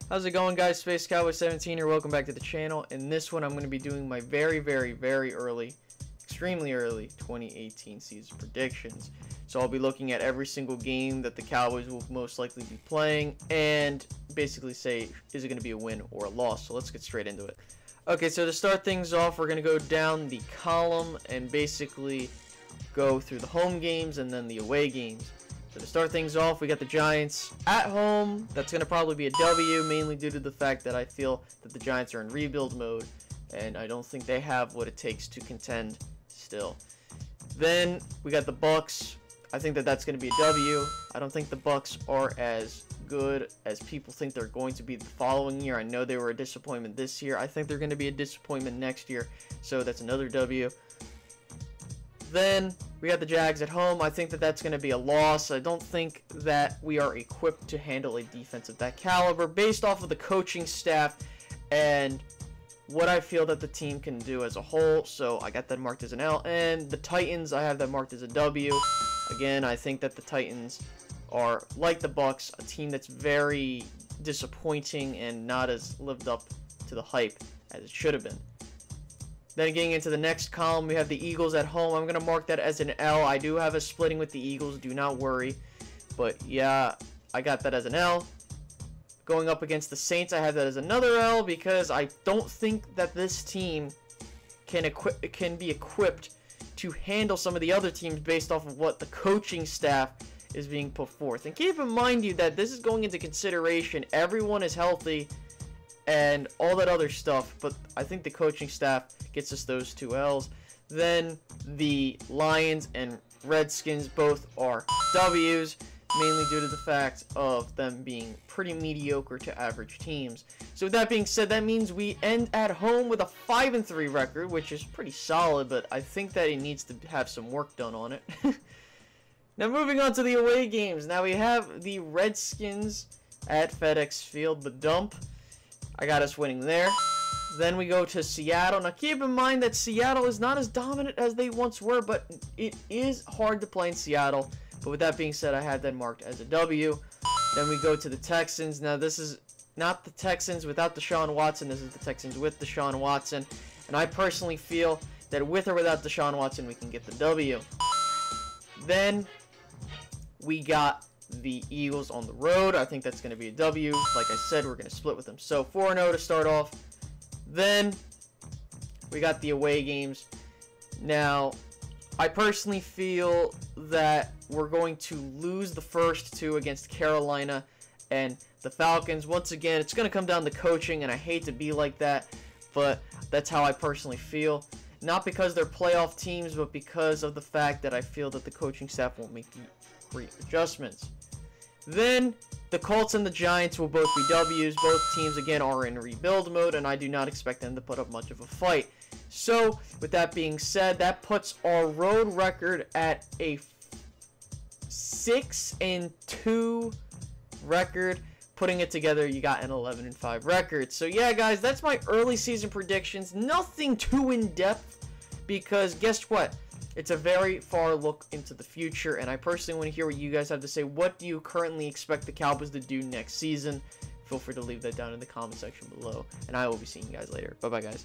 How's it going, guys? Space Cowboy 17 here. Welcome back to the channel. In this one, I'm going to be doing my very early, extremely early 2018 season predictions. So I'll be looking at every single game that the Cowboys will most likely be playing and basically say, is it going to be a win or a loss? So let's get straight into it. Okay, so to start things off, we're going to go down the column and basically go through the home games and then the away games. So to start things off, we got the Giants at home. That's going to probably be a W, mainly due to the fact that I feel that the Giants are in rebuild mode, and I don't think they have what it takes to contend still. Then we got the Bucks. I think that that's going to be a W. I don't think the Bucks are as good as people think they're going to be the following year. I know they were a disappointment this year. I think they're going to be a disappointment next year, so that's another W. Then we got the Jags at home. I think that that's going to be a loss. I don't think that we are equipped to handle a defense of that caliber based off of the coaching staff and what I feel that the team can do as a whole. So I got that marked as an L. And the Titans, I have that marked as a W. Again, I think that the Titans are, like the Bucks, a team that's very disappointing and not as lived up to the hype as it should have been. Then getting into the next column, we have the Eagles at home. I'm going to mark that as an L. I do have a splitting with the Eagles, do not worry. But yeah, I got that as an L. Going up against the Saints, I have that as another L because I don't think that this team can be equipped to handle some of the other teams based off of what the coaching staff is being put forth. And keep in mind you that this is going into consideration. Everyone is healthy and all that other stuff, but I think the coaching staff gets us those two L's. Then the Lions and Redskins both are W's, mainly due to the fact of them being pretty mediocre to average teams. So with that being said, that means we end at home with a 5-3 record, which is pretty solid, but I think that it needs to have some work done on it. Now moving on to the away games. Now we have the Redskins at FedEx Field, the dump. I got us winning there. Then we go to Seattle. Now keep in mind that Seattle is not as dominant as they once were, but it is hard to play in Seattle. But with that being said, I had that marked as a W. Then we go to the Texans. Now this is not the Texans without Deshaun Watson. This is the Texans with Deshaun Watson. And I personally feel that with or without Deshaun Watson, we can get the W. Then we got the Eagles on the road. I think that's going to be a W. Like I said, we're going to split with them. So 4-0 to start off. Then we got the away games. Now, I personally feel that we're going to lose the first two against Carolina and the Falcons. Once again, it's going to come down to coaching, and I hate to be like that, but that's how I personally feel. Not because they're playoff teams, but because of the fact that I feel that the coaching staff won't make the great adjustments. Then the Colts and the Giants will both be W's. Both teams, again, are in rebuild mode, and I do not expect them to put up much of a fight. So, with that being said, that puts our road record at a 6-2 record. Putting it together, you got an 11-5 record. So, yeah, guys, that's my early season predictions. Nothing too in-depth, because guess what? It's a very far look into the future, and I personally want to hear what you guys have to say. What do you currently expect the Cowboys to do next season? Feel free to leave that down in the comment section below, and I will be seeing you guys later. Bye-bye, guys.